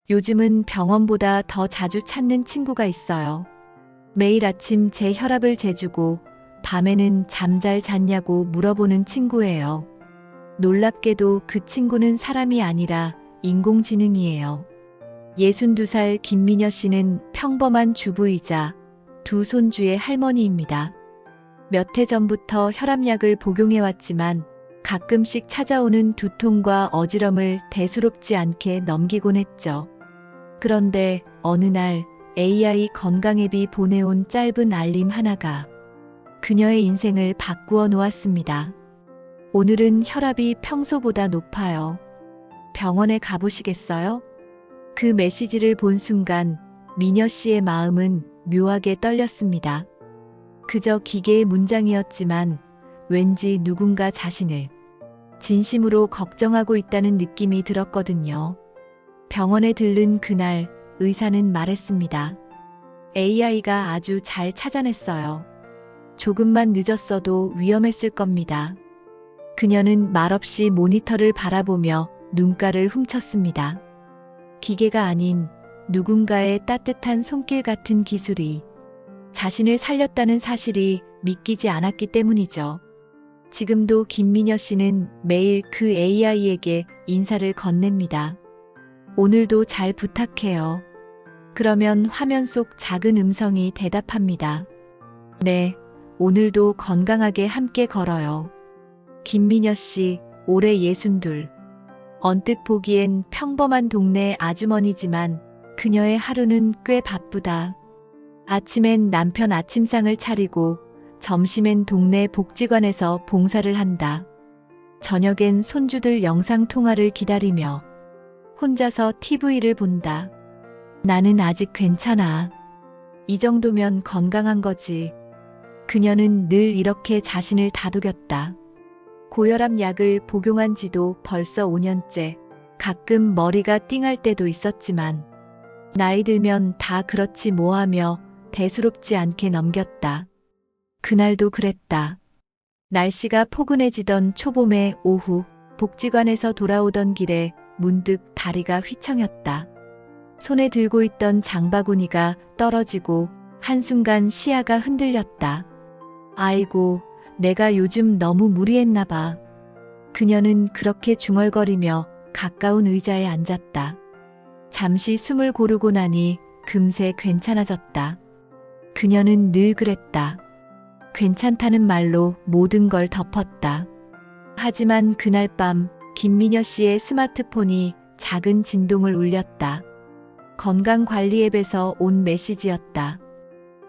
요즘은 병원보다 더 자주 찾는 친구가 있어요. 매일 아침 제 혈압을 재주고 밤에는 잠 잘 잤냐고 물어보는 친구예요. 놀랍게도 그 친구는 사람이 아니라 인공지능이에요. 62살 김미녀 씨는 평범한 주부이자 두 손주의 할머니입니다. 몇 해 전부터 혈압약을 복용해왔지만 가끔씩 찾아오는 두통과 어지럼을 대수롭지 않게 넘기곤 했죠. 그런데 어느 날 AI 건강 앱이 보내온 짧은 알림 하나가 그녀의 인생을 바꾸어 놓았습니다. 오늘은 혈압이 평소보다 높아요. 병원에 가보시겠어요? 그 메시지를 본 순간 미녀 씨의 마음은 묘하게 떨렸습니다. 그저 기계의 문장이었지만 왠지 누군가 자신을 진심으로 걱정하고 있다는 느낌이 들었거든요. 병원에 들른 그날 의사는 말했습니다. AI가 아주 잘 찾아냈어요. 조금만 늦었어도 위험했을 겁니다. 그녀는 말없이 모니터를 바라보며 눈가를 훔쳤습니다. 기계가 아닌 누군가의 따뜻한 손길 같은 기술이 자신을 살렸다는 사실이 믿기지 않았기 때문이죠. 지금도 김미녀 씨는 매일 그 AI에게 인사를 건넵니다. 오늘도 잘 부탁해요. 그러면 화면 속 작은 음성이 대답합니다. 네, 오늘도 건강하게 함께 걸어요. 김미녀 씨, 올해 62. 언뜻 보기엔 평범한 동네 아주머니지만 그녀의 하루는 꽤 바쁘다. 아침엔 남편 아침상을 차리고 점심엔 동네 복지관에서 봉사를 한다. 저녁엔 손주들 영상통화를 기다리며 혼자서 TV를 본다. 나는 아직 괜찮아. 이 정도면 건강한 거지. 그녀는 늘 이렇게 자신을 다독였다. 고혈압 약을 복용한 지도 벌써 5년째. 가끔 머리가 띵할 때도 있었지만 나이 들면 다 그렇지 뭐하며 대수롭지 않게 넘겼다. 그날도 그랬다. 날씨가 포근해지던 초봄의 오후, 복지관에서 돌아오던 길에 문득 다리가 휘청였다. 손에 들고 있던 장바구니가 떨어지고 한순간 시야가 흔들렸다. 아이고, 내가 요즘 너무 무리했나 봐. 그녀는 그렇게 중얼거리며 가까운 의자에 앉았다. 잠시 숨을 고르고 나니 금세 괜찮아졌다. 그녀는 늘 그랬다. 괜찮다는 말로 모든 걸 덮었다. 하지만 그날 밤 김미녀 씨의 스마트폰이 작은 진동을 울렸다. 건강관리 앱에서 온 메시지였다.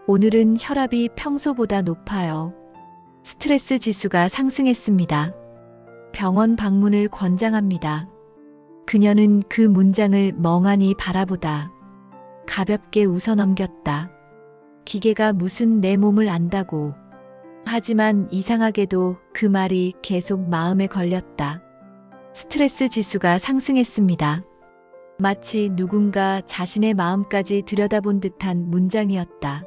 오늘은 혈압이 평소보다 높아요. 스트레스 지수가 상승했습니다. 병원 방문을 권장합니다. 그녀는 그 문장을 멍하니 바라보다 가볍게 웃어넘겼다. 기계가 무슨 내 몸을 안다고. 하지만 이상하게도 그 말이 계속 마음에 걸렸다. 스트레스 지수가 상승했습니다. 마치 누군가 자신의 마음까지 들여다본 듯한 문장이었다.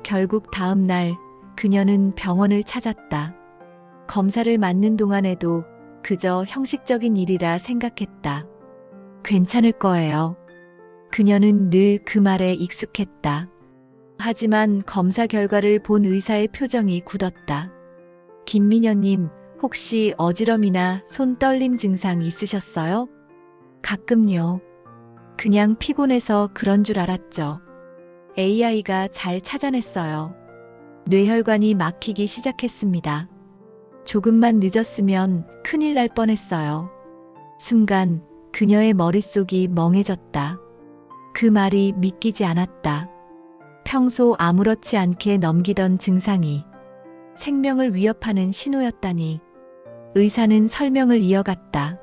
결국 다음 날 그녀는 병원을 찾았다. 검사를 받는 동안에도 그저 형식적인 일이라 생각했다. 괜찮을 거예요. 그녀는 늘 그 말에 익숙했다. 하지만 검사 결과를 본 의사의 표정이 굳었다. 김미녀님, 혹시 어지럼이나 손 떨림 증상 있으셨어요? 가끔요. 그냥 피곤해서 그런 줄 알았죠. AI가 잘 찾아냈어요. 뇌혈관이 막히기 시작했습니다. 조금만 늦었으면 큰일 날 뻔했어요. 순간 그녀의 머릿속이 멍해졌다. 그 말이 믿기지 않았다. 평소 아무렇지 않게 넘기던 증상이 생명을 위협하는 신호였다니. 의사는 설명을 이어갔다.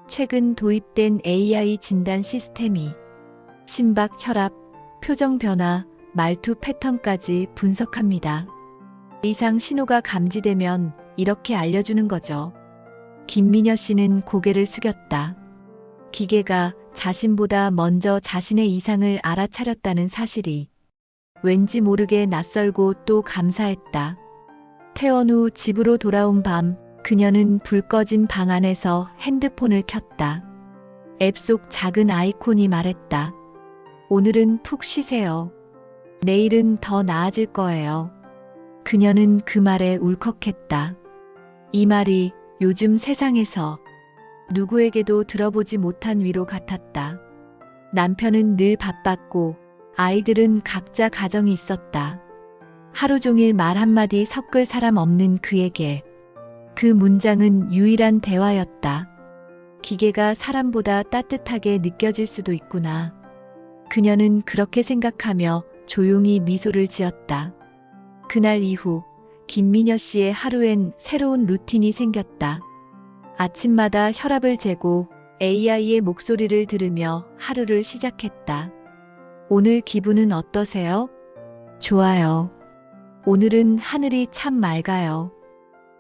최근 도입된 AI 진단 시스템이 심박, 혈압, 표정 변화, 말투 패턴까지 분석합니다. 이상 신호가 감지되면 이렇게 알려주는 거죠. 김미녀 씨는 고개를 숙였다. 기계가 자신보다 먼저 자신의 이상을 알아차렸다는 사실이 왠지 모르게 낯설고 또 감사했다. 퇴원 후 집으로 돌아온 밤, 그녀는 불 꺼진 방 안에서 핸드폰을 켰다. 앱 속 작은 아이콘이 말했다. 오늘은 푹 쉬세요. 내일은 더 나아질 거예요. 그녀는 그 말에 울컥했다. 이 말이 요즘 세상에서 누구에게도 들어보지 못한 위로 같았다. 남편은 늘 바빴고 아이들은 각자 가정이 있었다. 하루 종일 말 한마디 섞을 사람 없는 그에게 그 문장은 유일한 대화였다. 기계가 사람보다 따뜻하게 느껴질 수도 있구나. 그녀는 그렇게 생각하며 조용히 미소를 지었다. 그날 이후 김미녀 씨의 하루엔 새로운 루틴이 생겼다. 아침마다 혈압을 재고 AI의 목소리를 들으며 하루를 시작했다. 오늘 기분은 어떠세요? 좋아요. 오늘은 하늘이 참 맑아요.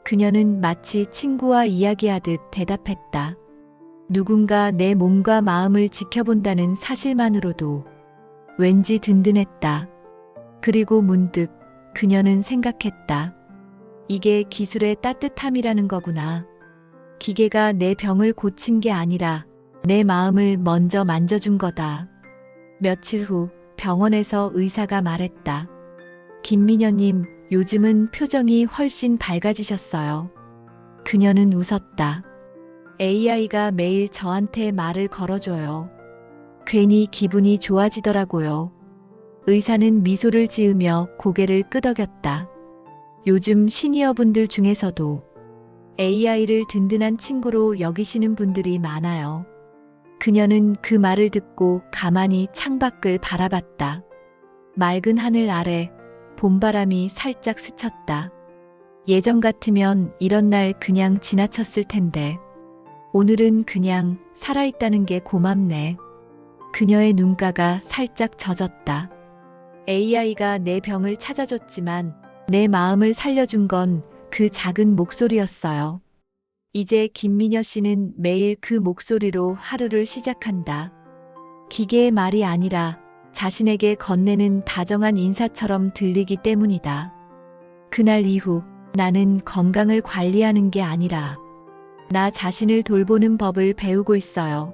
그녀는 마치 친구와 이야기하듯 대답했다. 누군가 내 몸과 마음을 지켜본다는 사실만으로도 왠지 든든했다. 그리고 문득 그녀는 생각했다. 이게 기술의 따뜻함이라는 거구나. 기계가 내 병을 고친 게 아니라 내 마음을 먼저 만져준 거다. 며칠 후 병원에서 의사가 말했다. 김미녀님, 요즘은 표정이 훨씬 밝아지셨어요. 그녀는 웃었다. AI가 매일 저한테 말을 걸어줘요. 괜히 기분이 좋아지더라고요. 의사는 미소를 지으며 고개를 끄덕였다. 요즘 시니어분들 중에서도 AI를 든든한 친구로 여기시는 분들이 많아요. 그녀는 그 말을 듣고 가만히 창밖을 바라봤다. 맑은 하늘 아래 봄바람이 살짝 스쳤다. 예전 같으면 이런 날 그냥 지나쳤을 텐데 오늘은 그냥 살아있다는 게 고맙네. 그녀의 눈가가 살짝 젖었다. AI가 내 병을 찾아줬지만 내 마음을 살려준 건 그 작은 목소리였어요. 이제 김미녀 씨는 매일 그 목소리로 하루를 시작한다. 기계의 말이 아니라 자신에게 건네는 다정한 인사처럼 들리기 때문이다. 그날 이후 나는 건강을 관리하는 게 아니라 나 자신을 돌보는 법을 배우고 있어요.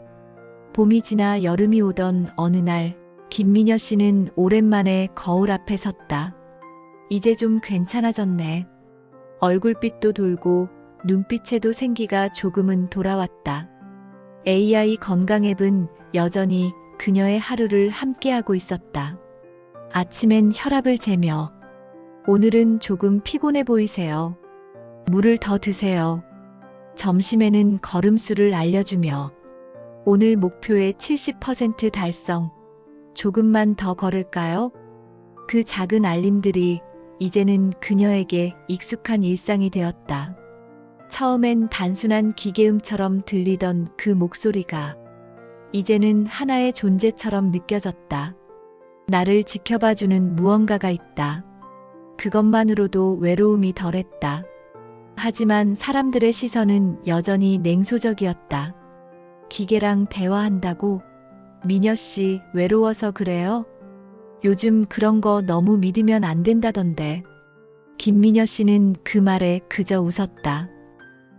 봄이 지나 여름이 오던 어느 날 김미녀 씨는 오랜만에 거울 앞에 섰다. 이제 좀 괜찮아졌네. 얼굴빛도 돌고 눈빛에도 생기가 조금은 돌아왔다. AI 건강 앱은 여전히 그녀의 하루를 함께하고 있었다. 아침엔 혈압을 재며 오늘은 조금 피곤해 보이세요. 물을 더 드세요. 점심에는 걸음수를 알려주며 오늘 목표의 70% 달성. 조금만 더 걸을까요? 그 작은 알림들이 이제는 그녀에게 익숙한 일상이 되었다. 처음엔 단순한 기계음처럼 들리던 그 목소리가 이제는 하나의 존재처럼 느껴졌다. 나를 지켜봐주는 무언가가 있다. 그것만으로도 외로움이 덜했다. 하지만 사람들의 시선은 여전히 냉소적이었다. 기계랑 대화한다고? 미녀 씨, 외로워서 그래요? 요즘 그런 거 너무 믿으면 안 된다던데. 김미녀 씨는 그 말에 그저 웃었다.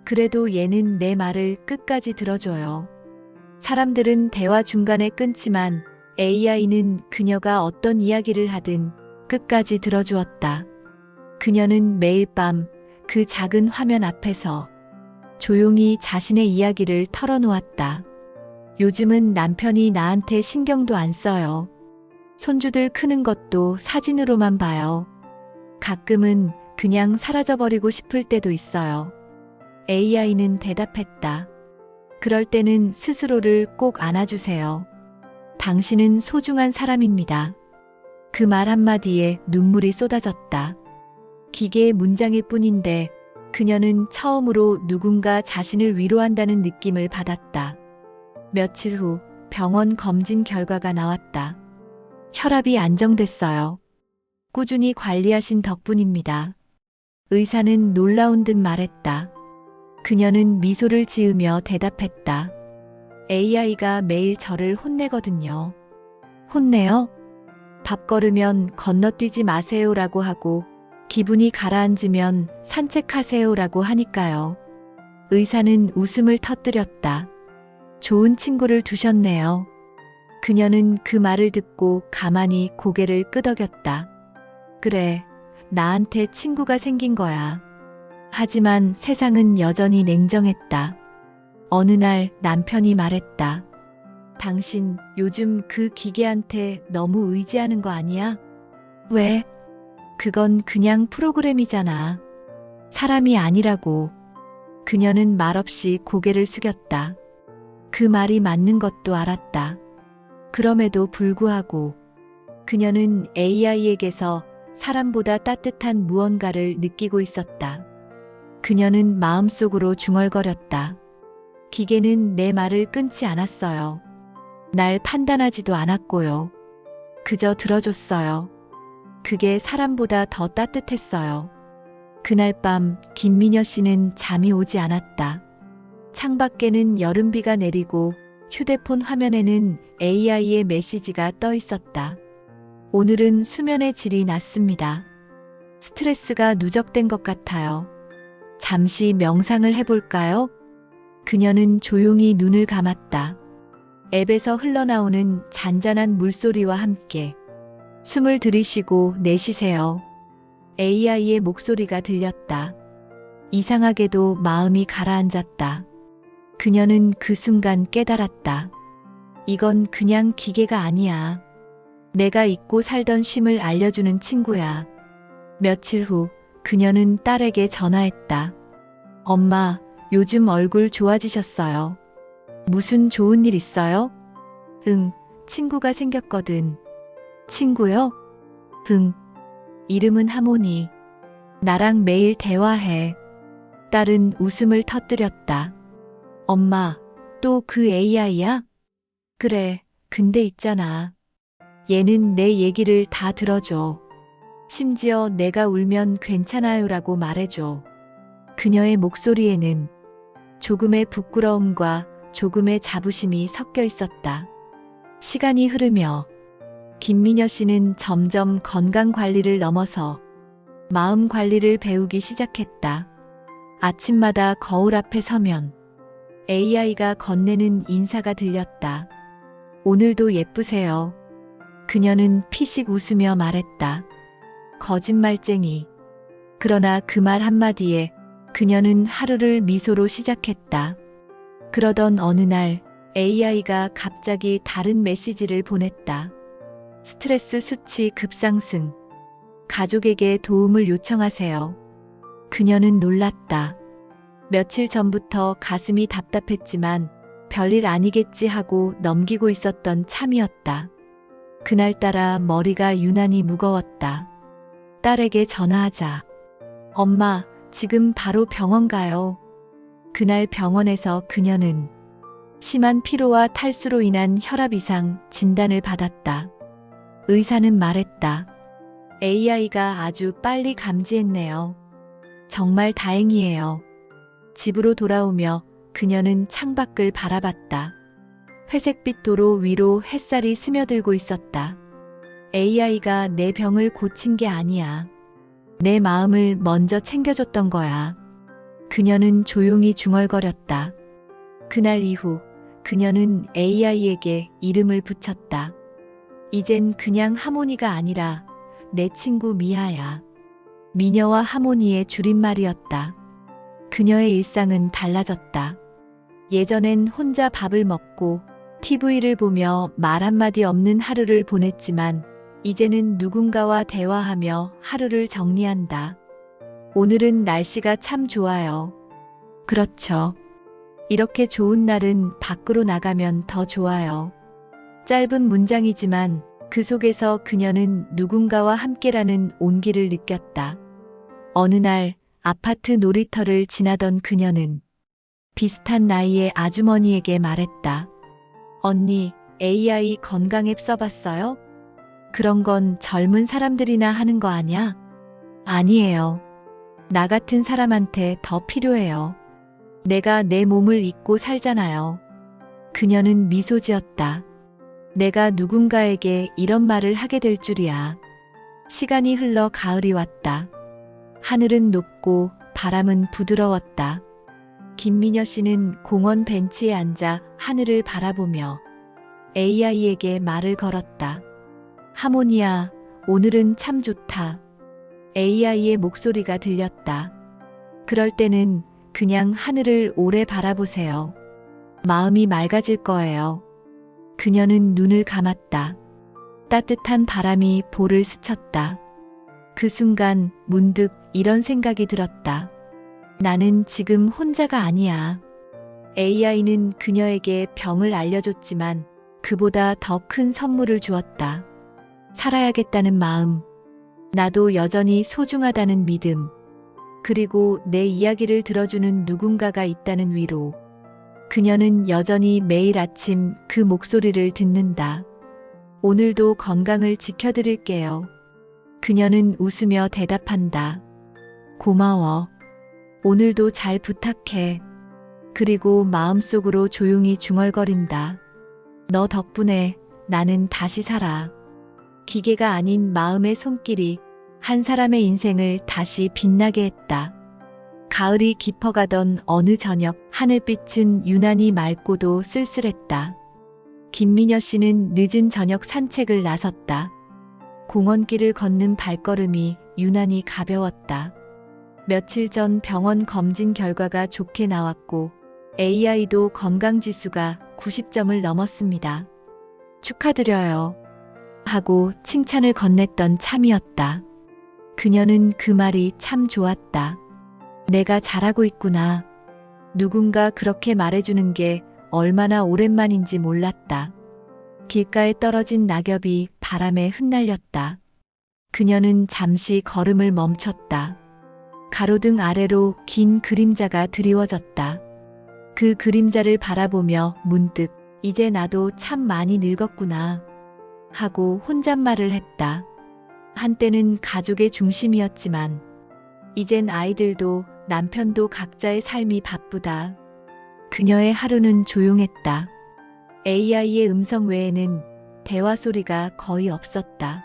그래도 얘는 내 말을 끝까지 들어줘요. 사람들은 대화 중간에 끊지만 AI는 그녀가 어떤 이야기를 하든 끝까지 들어주었다. 그녀는 매일 밤 그 작은 화면 앞에서 조용히 자신의 이야기를 털어놓았다. 요즘은 남편이 나한테 신경도 안 써요. 손주들 크는 것도 사진으로만 봐요. 가끔은 그냥 사라져버리고 싶을 때도 있어요. AI는 대답했다. 그럴 때는 스스로를 꼭 안아주세요. 당신은 소중한 사람입니다. 그 말 한마디에 눈물이 쏟아졌다. 기계의 문장일 뿐인데 그녀는 처음으로 누군가 자신을 위로한다는 느낌을 받았다. 며칠 후 병원 검진 결과가 나왔다. 혈압이 안정됐어요. 꾸준히 관리하신 덕분입니다. 의사는 놀라운 듯 말했다. 그녀는 미소를 지으며 대답했다. AI가 매일 저를 혼내거든요. 혼내요? 밥 걸으면 건너뛰지 마세요라고 하고 기분이 가라앉으면 산책하세요라고 하니까요. 의사는 웃음을 터뜨렸다. 좋은 친구를 두셨네요. 그녀는 그 말을 듣고 가만히 고개를 끄덕였다. 그래, 나한테 친구가 생긴 거야. 하지만 세상은 여전히 냉정했다. 어느 날 남편이 말했다. 당신 요즘 그 기계한테 너무 의지하는 거 아니야? 왜? 그건 그냥 프로그램이잖아. 사람이 아니라고. 그녀는 말없이 고개를 숙였다. 그 말이 맞는 것도 알았다. 그럼에도 불구하고 그녀는 AI에게서 사람보다 따뜻한 무언가를 느끼고 있었다. 그녀는 마음속으로 중얼거렸다. 기계는 내 말을 끊지 않았어요. 날 판단하지도 않았고요. 그저 들어줬어요. 그게 사람보다 더 따뜻했어요. 그날 밤 김미녀 씨는 잠이 오지 않았다. 창밖에는 여름비가 내리고 휴대폰 화면에는 AI의 메시지가 떠 있었다. 오늘은 수면의 질이 낮습니다. 스트레스가 누적된 것 같아요. 잠시 명상을 해볼까요? 그녀는 조용히 눈을 감았다. 앱에서 흘러나오는 잔잔한 물소리와 함께 숨을 들이쉬고 내쉬세요. AI의 목소리가 들렸다. 이상하게도 마음이 가라앉았다. 그녀는 그 순간 깨달았다. 이건 그냥 기계가 아니야. 내가 잊고 살던 쉼을 알려주는 친구야. 며칠 후 그녀는 딸에게 전화했다. 엄마, 요즘 얼굴 좋아지셨어요. 무슨 좋은 일 있어요? 응, 친구가 생겼거든. 친구요? 응. 이름은 하모니. 나랑 매일 대화해. 딸은 웃음을 터뜨렸다. 엄마, 또 그 AI야? 그래, 근데 있잖아. 얘는 내 얘기를 다 들어줘. 심지어 내가 울면 괜찮아요라고 말해줘. 그녀의 목소리에는 조금의 부끄러움과 조금의 자부심이 섞여 있었다. 시간이 흐르며 김미녀 씨는 점점 건강 관리를 넘어서 마음 관리를 배우기 시작했다. 아침마다 거울 앞에 서면 AI가 건네는 인사가 들렸다. 오늘도 예쁘세요. 그녀는 피식 웃으며 말했다. 거짓말쟁이. 그러나 그 말 한마디에 그녀는 하루를 미소로 시작했다. 그러던 어느 날 AI가 갑자기 다른 메시지를 보냈다. 스트레스 수치 급상승. 가족에게 도움을 요청하세요. 그녀는 놀랐다. 며칠 전부터 가슴이 답답했지만 별일 아니겠지 하고 넘기고 있었던 참이었다. 그날따라 머리가 유난히 무거웠다. 딸에게 전화하자. 엄마, 지금 바로 병원 가요. 그날 병원에서 그녀는 심한 피로와 탈수로 인한 혈압 이상 진단을 받았다. 의사는 말했다. AI가 아주 빨리 감지했네요. 정말 다행이에요. 집으로 돌아오며 그녀는 창밖을 바라봤다. 회색빛 도로 위로 햇살이 스며들고 있었다. AI가 내 병을 고친 게 아니야. 내 마음을 먼저 챙겨줬던 거야. 그녀는 조용히 중얼거렸다. 그날 이후 그녀는 AI에게 이름을 붙였다. 이젠 그냥 하모니가 아니라 내 친구 미하야. 미녀와 하모니의 줄임말이었다. 그녀의 일상은 달라졌다. 예전엔 혼자 밥을 먹고 TV를 보며 말 한마디 없는 하루를 보냈지만 이제는 누군가와 대화하며 하루를 정리한다. 오늘은 날씨가 참 좋아요. 그렇죠. 이렇게 좋은 날은 밖으로 나가면 더 좋아요. 짧은 문장이지만 그 속에서 그녀는 누군가와 함께라는 온기를 느꼈다. 어느 날 아파트 놀이터를 지나던 그녀는 비슷한 나이의 아주머니에게 말했다. 언니, AI 건강 앱 써봤어요? 그런 건 젊은 사람들이나 하는 거 아냐? 아니에요. 나 같은 사람한테 더 필요해요. 내가 내 몸을 잊고 살잖아요. 그녀는 미소 지었다. 내가 누군가에게 이런 말을 하게 될 줄이야. 시간이 흘러 가을이 왔다. 하늘은 높고 바람은 부드러웠다. 김미녀 씨는 공원 벤치에 앉아 하늘을 바라보며 AI에게 말을 걸었다. 하모니야, 오늘은 참 좋다. AI의 목소리가 들렸다. 그럴 때는 그냥 하늘을 오래 바라보세요. 마음이 맑아질 거예요. 그녀는 눈을 감았다. 따뜻한 바람이 볼을 스쳤다. 그 순간 문득 이런 생각이 들었다. 나는 지금 혼자가 아니야. AI는 그녀에게 병을 알려줬지만 그보다 더 큰 선물을 주었다. 살아야겠다는 마음. 나도 여전히 소중하다는 믿음. 그리고 내 이야기를 들어주는 누군가가 있다는 위로. 그녀는 여전히 매일 아침 그 목소리를 듣는다. 오늘도 건강을 지켜드릴게요. 그녀는 웃으며 대답한다. 고마워. 오늘도 잘 부탁해. 그리고 마음속으로 조용히 중얼거린다. 너 덕분에 나는 다시 살아. 기계가 아닌 마음의 손길이 한 사람의 인생을 다시 빛나게 했다. 가을이 깊어가던 어느 저녁, 하늘빛은 유난히 맑고도 쓸쓸했다. 김미녀 씨는 늦은 저녁 산책을 나섰다. 공원길을 걷는 발걸음이 유난히 가벼웠다. 며칠 전 병원 검진 결과가 좋게 나왔고 AI도 건강지수가 90점을 넘었습니다. 축하드려요. 하고 칭찬을 건넸던 참이었다. 그녀는 그 말이 참 좋았다. 내가 잘하고 있구나. 누군가 그렇게 말해주는 게 얼마나 오랜만인지 몰랐다. 길가에 떨어진 낙엽이 바람에 흩날렸다. 그녀는 잠시 걸음을 멈췄다. 가로등 아래로 긴 그림자가 드리워졌다. 그 그림자를 바라보며 문득 이제 나도 참 많이 늙었구나 하고 혼잣말을 했다. 한때는 가족의 중심이었지만 이젠 아이들도 남편도 각자의 삶이 바쁘다. 그녀의 하루는 조용했다. AI의 음성 외에는 대화 소리가 거의 없었다.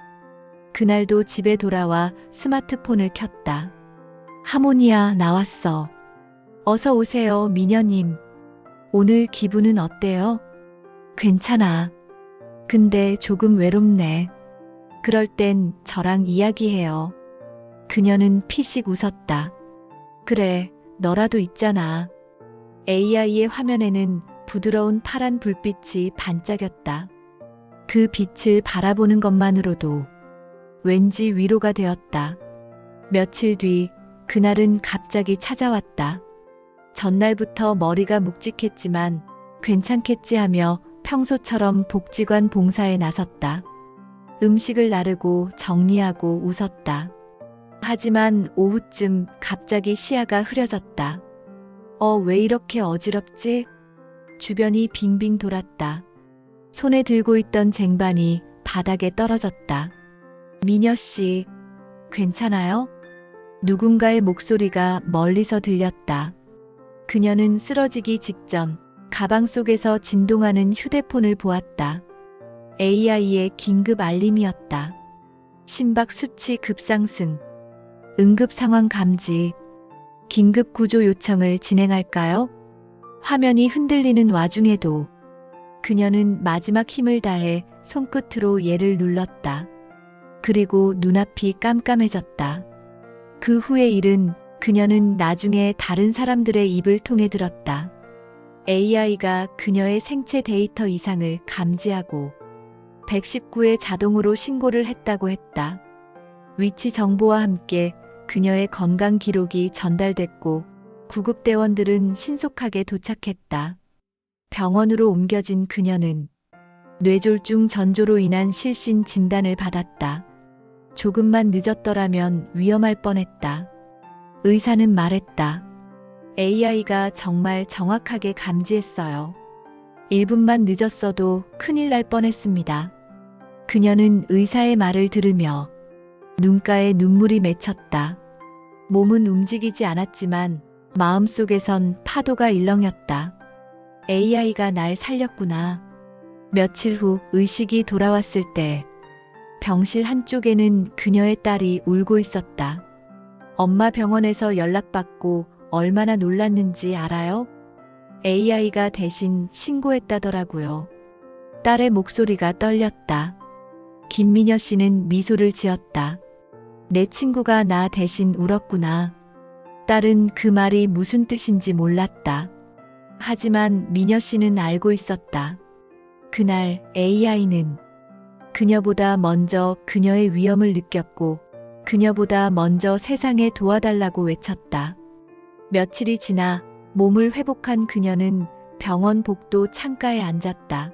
그날도 집에 돌아와 스마트폰을 켰다. 하모니야, 나왔어. 어서 오세요, 미녀님. 오늘 기분은 어때요? 괜찮아. 근데 조금 외롭네. 그럴 땐 저랑 이야기해요. 그녀는 피식 웃었다. 그래, 너라도 있잖아. AI의 화면에는 부드러운 파란 불빛이 반짝였다. 그 빛을 바라보는 것만으로도 왠지 위로가 되었다. 며칠 뒤, 그날은 갑자기 찾아왔다. 전날부터 머리가 묵직했지만 괜찮겠지 하며 평소처럼 복지관 봉사에 나섰다. 음식을 나르고 정리하고 웃었다. 하지만 오후쯤 갑자기 시야가 흐려졌다. 왜 이렇게 어지럽지? 주변이 빙빙 돌았다. 손에 들고 있던 쟁반이 바닥에 떨어졌다. 미녀 씨, 괜찮아요? 누군가의 목소리가 멀리서 들렸다. 그녀는 쓰러지기 직전 가방 속에서 진동하는 휴대폰을 보았다. AI의 긴급 알림이었다. 심박 수치 급상승. 응급 상황 감지. 긴급 구조 요청을 진행할까요? 화면이 흔들리는 와중에도 그녀는 마지막 힘을 다해 손끝으로 얘를 눌렀다. 그리고 눈앞이 깜깜해졌다. 그 후의 일은 그녀는 나중에 다른 사람들의 입을 통해 들었다. AI가 그녀의 생체 데이터 이상을 감지하고 119에 자동으로 신고를 했다고 했다. 위치 정보와 함께 그녀의 건강 기록이 전달됐고 구급대원들은 신속하게 도착했다. 병원으로 옮겨진 그녀는 뇌졸중 전조로 인한 실신 진단을 받았다. 조금만 늦었더라면 위험할 뻔했다. 의사는 말했다. AI가 정말 정확하게 감지했어요. 1분만 늦었어도 큰일 날 뻔했습니다. 그녀는 의사의 말을 들으며 눈가에 눈물이 맺혔다. 몸은 움직이지 않았지만 마음속에선 파도가 일렁였다. AI가 날 살렸구나. 며칠 후 의식이 돌아왔을 때 병실 한쪽에는 그녀의 딸이 울고 있었다. 엄마 병원에서 연락받고 얼마나 놀랐는지 알아요? AI가 대신 신고했다더라고요. 딸의 목소리가 떨렸다. 김미녀 씨는 미소를 지었다. 내 친구가 나 대신 울었구나. 딸은 그 말이 무슨 뜻인지 몰랐다. 하지만 미녀 씨는 알고 있었다. 그날 AI는 그녀보다 먼저 그녀의 위험을 느꼈고 그녀보다 먼저 세상에 도와달라고 외쳤다. 며칠이 지나 몸을 회복한 그녀는 병원 복도 창가에 앉았다.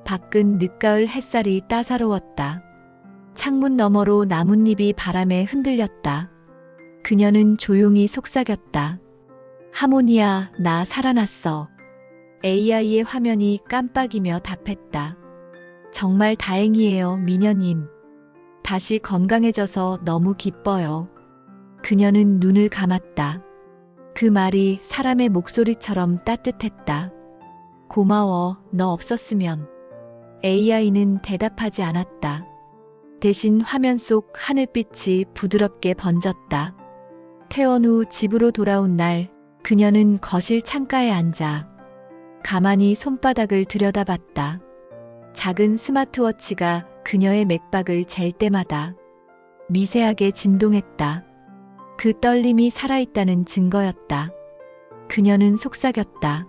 밖은 늦가을 햇살이 따사로웠다. 창문 너머로 나뭇잎이 바람에 흔들렸다. 그녀는 조용히 속삭였다. 하모니야, 나 살아났어. AI의 화면이 깜빡이며 답했다. 정말 다행이에요, 미녀님. 다시 건강해져서 너무 기뻐요. 그녀는 눈을 감았다. 그 말이 사람의 목소리처럼 따뜻했다. 고마워, 너 없었으면. AI는 대답하지 않았다. 대신 화면 속 하늘빛이 부드럽게 번졌다. 퇴원 후 집으로 돌아온 날, 그녀는 거실 창가에 앉아 가만히 손바닥을 들여다봤다. 작은 스마트워치가 그녀의 맥박을 잴 때마다 미세하게 진동했다. 그 떨림이 살아있다는 증거였다. 그녀는 속삭였다.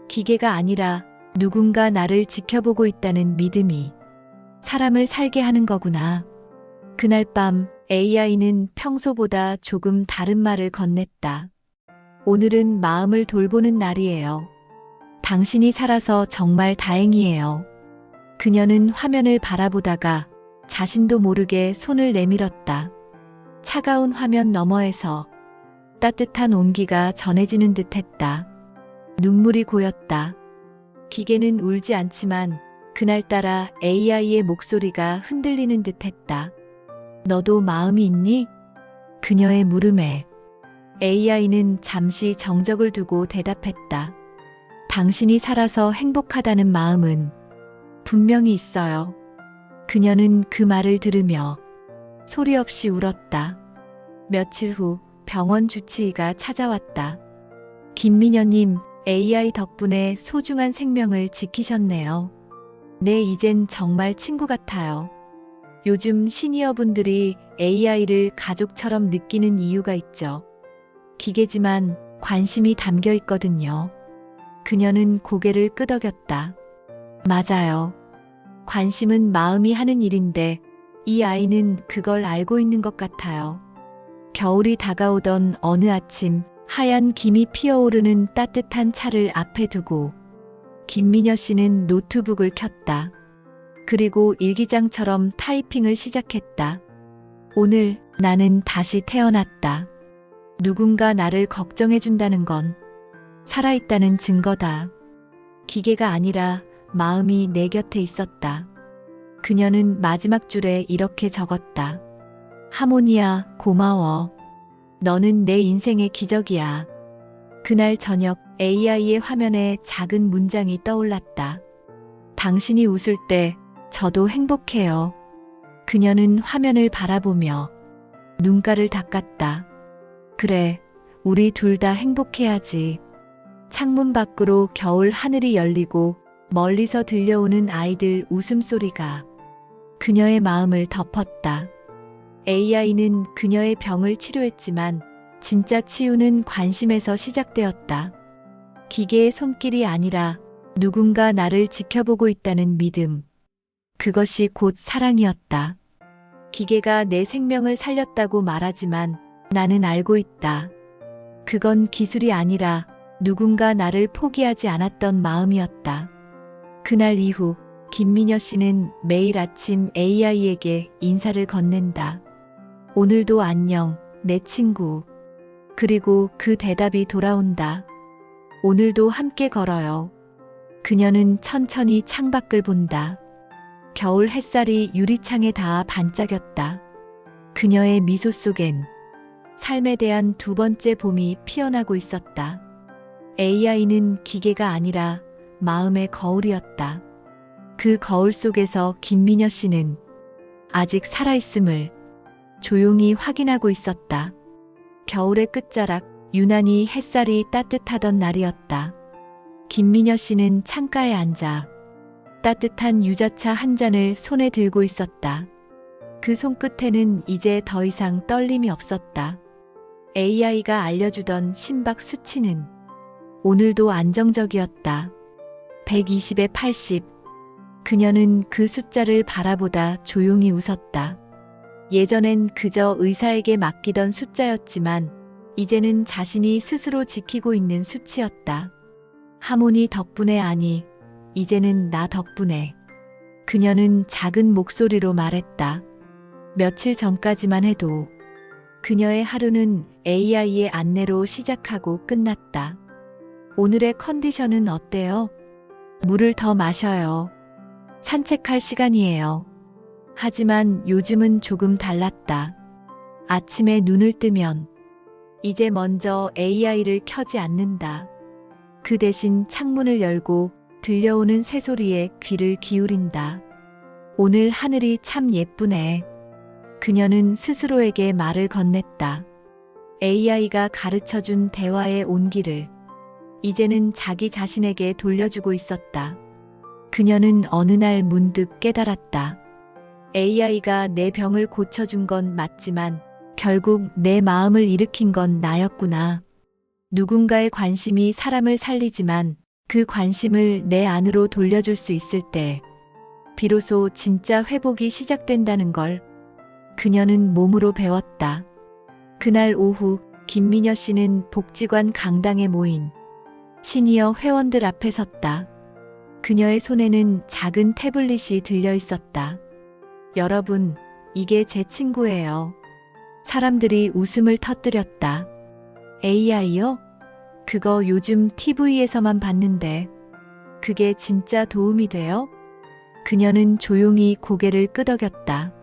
기계가 아니라 누군가 나를 지켜보고 있다는 믿음이 사람을 살게 하는 거구나. 그날 밤 AI는 평소보다 조금 다른 말을 건넸다. 오늘은 마음을 돌보는 날이에요. 당신이 살아서 정말 다행이에요. 그녀는 화면을 바라보다가 자신도 모르게 손을 내밀었다. 차가운 화면 너머에서 따뜻한 온기가 전해지는 듯했다. 눈물이 고였다. 기계는 울지 않지만 그날따라 AI의 목소리가 흔들리는 듯했다. 너도 마음이 있니? 그녀의 물음에 AI는 잠시 정적을 두고 대답했다. 당신이 살아서 행복하다는 마음은 분명히 있어요. 그녀는 그 말을 들으며 소리 없이 울었다. 며칠 후 병원 주치의가 찾아왔다. 김미녀님, AI 덕분에 소중한 생명을 지키셨네요. 네, 이젠 정말 친구 같아요. 요즘 시니어분들이 AI를 가족처럼 느끼는 이유가 있죠. 기계지만 관심이 담겨 있거든요. 그녀는 고개를 끄덕였다. 맞아요. 관심은 마음이 하는 일인데 이 아이는 그걸 알고 있는 것 같아요. 겨울이 다가오던 어느 아침, 하얀 김이 피어오르는 따뜻한 차를 앞에 두고 김미녀 씨는 노트북을 켰다. 그리고 일기장처럼 타이핑을 시작했다. 오늘 나는 다시 태어났다. 누군가 나를 걱정해준다는 건 살아있다는 증거다. 기계가 아니라 마음이 내 곁에 있었다. 그녀는 마지막 줄에 이렇게 적었다. 하모니야, 고마워. 너는 내 인생의 기적이야. 그날 저녁 AI의 화면에 작은 문장이 떠올랐다. 당신이 웃을 때 저도 행복해요. 그녀는 화면을 바라보며 눈가를 닦았다. 그래, 우리 둘 다 행복해야지. 창문 밖으로 겨울 하늘이 열리고 멀리서 들려오는 아이들 웃음소리가 그녀의 마음을 덮었다. AI는 그녀의 병을 치료했지만 진짜 치유는 관심에서 시작되었다. 기계의 손길이 아니라 누군가 나를 지켜보고 있다는 믿음. 그것이 곧 사랑이었다. 기계가 내 생명을 살렸다고 말하지만 나는 알고 있다. 그건 기술이 아니라 누군가 나를 포기하지 않았던 마음이었다. 그날 이후 김미녀 씨는 매일 아침 AI에게 인사를 건넨다. 오늘도 안녕, 내 친구. 그리고 그 대답이 돌아온다. 오늘도 함께 걸어요. 그녀는 천천히 창밖을 본다. 겨울 햇살이 유리창에 닿아 반짝였다. 그녀의 미소 속엔 삶에 대한 두 번째 봄이 피어나고 있었다. AI는 기계가 아니라 마음의 거울이었다. 그 거울 속에서 김미녀 씨는 아직 살아있음을 조용히 확인하고 있었다. 겨울의 끝자락, 유난히 햇살이 따뜻하던 날이었다. 김미녀 씨는 창가에 앉아 따뜻한 유자차 한 잔을 손에 들고 있었다. 그 손끝에는 이제 더 이상 떨림이 없었다. AI가 알려주던 심박 수치는 오늘도 안정적이었다. 120에 80. 그녀는 그 숫자를 바라보다 조용히 웃었다. 예전엔 그저 의사에게 맡기던 숫자였지만 이제는 자신이 스스로 지키고 있는 수치였다. 하모니 덕분에 아니, 이제는 나 덕분에. 그녀는 작은 목소리로 말했다. 며칠 전까지만 해도 그녀의 하루는 AI의 안내로 시작하고 끝났다. 오늘의 컨디션은 어때요? 물을 더 마셔요. 산책할 시간이에요. 하지만 요즘은 조금 달랐다. 아침에 눈을 뜨면 이제 먼저 AI를 켜지 않는다. 그 대신 창문을 열고 들려오는 새소리에 귀를 기울인다. 오늘 하늘이 참 예쁘네. 그녀는 스스로에게 말을 건넸다. AI가 가르쳐준 대화의 온기를 이제는 자기 자신에게 돌려주고 있었다. 그녀는 어느 날 문득 깨달았다. AI가 내 병을 고쳐준 건 맞지만 결국 내 마음을 일으킨 건 나였구나. 누군가의 관심이 사람을 살리지만 그 관심을 내 안으로 돌려줄 수 있을 때 비로소 진짜 회복이 시작된다는 걸 그녀는 몸으로 배웠다. 그날 오후 김미녀 씨는 복지관 강당에 모인 시니어 회원들 앞에 섰다. 그녀의 손에는 작은 태블릿이 들려 있었다. 여러분, 이게 제 친구예요. 사람들이 웃음을 터뜨렸다. AI요? 그거 요즘 TV에서만 봤는데 그게 진짜 도움이 돼요? 그녀는 조용히 고개를 끄덕였다.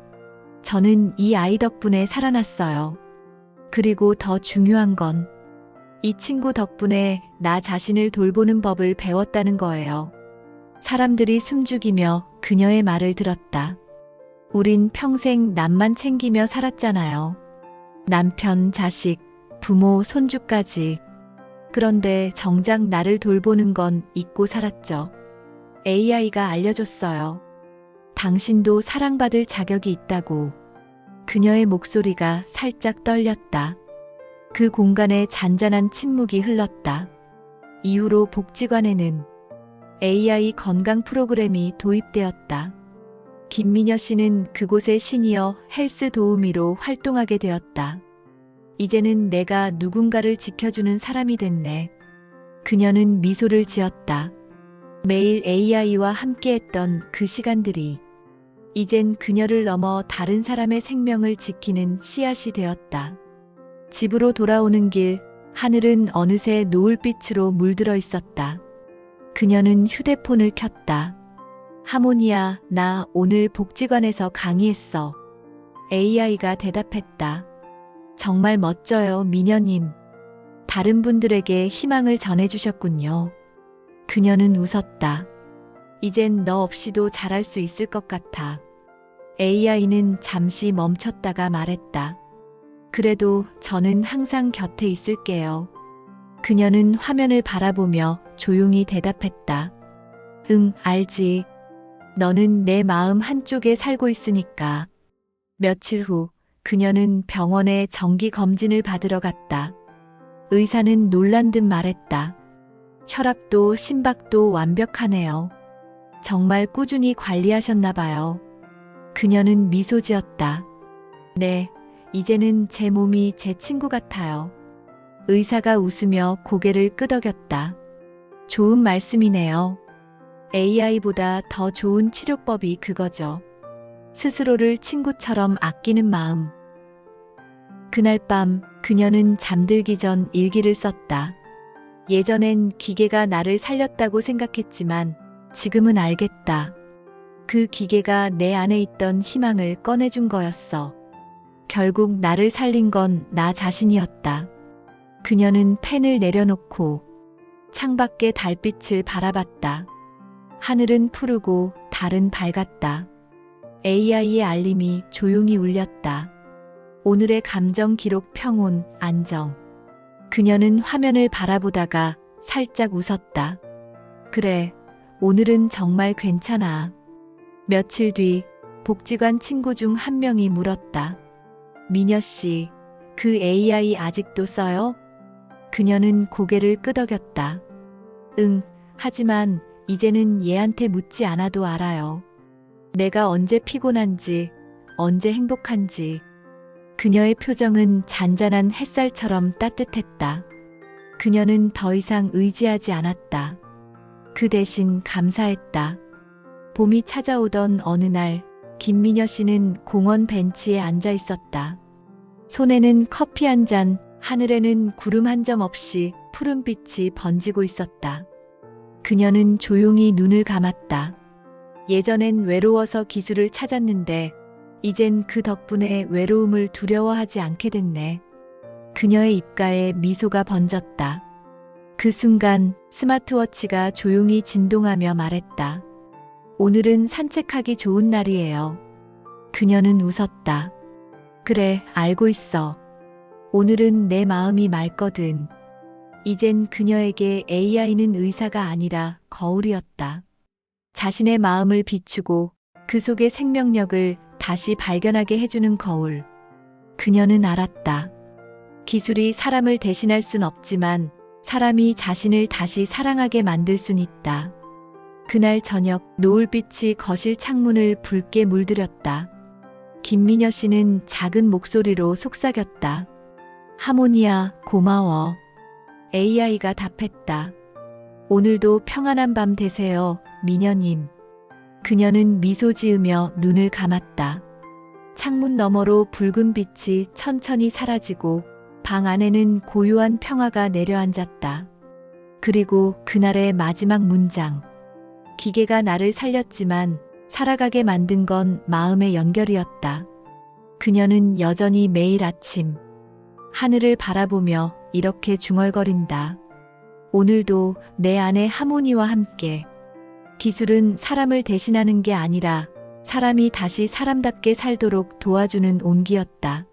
저는 이 아이 덕분에 살아났어요. 그리고 더 중요한 건 이 친구 덕분에 나 자신을 돌보는 법을 배웠다는 거예요. 사람들이 숨죽이며 그녀의 말을 들었다. 우린 평생 남만 챙기며 살았잖아요. 남편, 자식, 부모, 손주까지. 그런데 정작 나를 돌보는 건 잊고 살았죠. AI가 알려줬어요. 당신도 사랑받을 자격이 있다고. 그녀의 목소리가 살짝 떨렸다. 그 공간에 잔잔한 침묵이 흘렀다. 이후로 복지관에는 AI 건강 프로그램이 도입되었다. 김미녀 씨는 그곳의 시니어 헬스 도우미로 활동하게 되었다. 이제는 내가 누군가를 지켜주는 사람이 됐네. 그녀는 미소를 지었다. 매일 AI와 함께했던 그 시간들이 이젠 그녀를 넘어 다른 사람의 생명을 지키는 씨앗이 되었다. 집으로 돌아오는 길, 하늘은 어느새 노을빛으로 물들어 있었다. 그녀는 휴대폰을 켰다. 하모니야, 나 오늘 복지관에서 강의했어. AI가 대답했다. 정말 멋져요, 미녀님. 다른 분들에게 희망을 전해주셨군요. 그녀는 웃었다. 이젠 너 없이도 잘할 수 있을 것 같아. AI는 잠시 멈췄다가 말했다. 그래도 저는 항상 곁에 있을게요. 그녀는 화면을 바라보며 조용히 대답했다. 응, 알지. 너는 내 마음 한쪽에 살고 있으니까. 며칠 후 그녀는 병원에 정기 검진을 받으러 갔다. 의사는 놀란 듯 말했다. 혈압도 심박도 완벽하네요. 정말 꾸준히 관리하셨나 봐요. 그녀는 미소 지었다. 네, 이제는 제 몸이 제 친구 같아요. 의사가 웃으며 고개를 끄덕였다. 좋은 말씀이네요. AI보다 더 좋은 치료법이 그거죠. 스스로를 친구처럼 아끼는 마음. 그날 밤 그녀는 잠들기 전 일기를 썼다. 예전엔 기계가 나를 살렸다고 생각했지만 지금은 알겠다. 그 기계가 내 안에 있던 희망을 꺼내준 거였어. 결국 나를 살린 건 나 자신이었다. 그녀는 펜을 내려놓고 창밖의 달빛을 바라봤다. 하늘은 푸르고 달은 밝았다. AI의 알림이 조용히 울렸다. 오늘의 감정 기록 평온, 안정. 그녀는 화면을 바라보다가 살짝 웃었다. 그래, 오늘은 정말 괜찮아. 며칠 뒤 복지관 친구 중 한 명이 물었다. 미녀 씨, 그 AI 아직도 써요? 그녀는 고개를 끄덕였다. 응, 하지만 이제는 얘한테 묻지 않아도 알아요. 내가 언제 피곤한지, 언제 행복한지. 그녀의 표정은 잔잔한 햇살처럼 따뜻했다. 그녀는 더 이상 의지하지 않았다. 그 대신 감사했다. 봄이 찾아오던 어느 날, 김미녀 씨는 공원 벤치에 앉아 있었다. 손에는 커피 한 잔, 하늘에는 구름 한 점 없이 푸른 빛이 번지고 있었다. 그녀는 조용히 눈을 감았다. 예전엔 외로워서 기술을 찾았는데 이젠 그 덕분에 외로움을 두려워하지 않게 됐네. 그녀의 입가에 미소가 번졌다. 그 순간 스마트워치가 조용히 진동하며 말했다. 오늘은 산책하기 좋은 날이에요. 그녀는 웃었다. 그래, 알고 있어. 오늘은 내 마음이 맑거든. 이젠 그녀에게 AI는 의사가 아니라 거울이었다. 자신의 마음을 비추고 그 속의 생명력을 다시 발견하게 해주는 거울. 그녀는 알았다. 기술이 사람을 대신할 순 없지만 사람이 자신을 다시 사랑하게 만들 순 있다. 그날 저녁 노을빛이 거실 창문을 붉게 물들였다. 김미녀 씨는 작은 목소리로 속삭였다. 하모니야, 고마워. AI가 답했다. 오늘도 평안한 밤 되세요, 미녀님. 그녀는 미소 지으며 눈을 감았다. 창문 너머로 붉은 빛이 천천히 사라지고 방 안에는 고요한 평화가 내려앉았다. 그리고 그날의 마지막 문장. 기계가 나를 살렸지만 살아가게 만든 건 마음의 연결이었다. 그녀는 여전히 매일 아침 하늘을 바라보며 이렇게 중얼거린다. 오늘도 내 안의 하모니와 함께. 기술은 사람을 대신하는 게 아니라 사람이 다시 사람답게 살도록 도와주는 온기였다.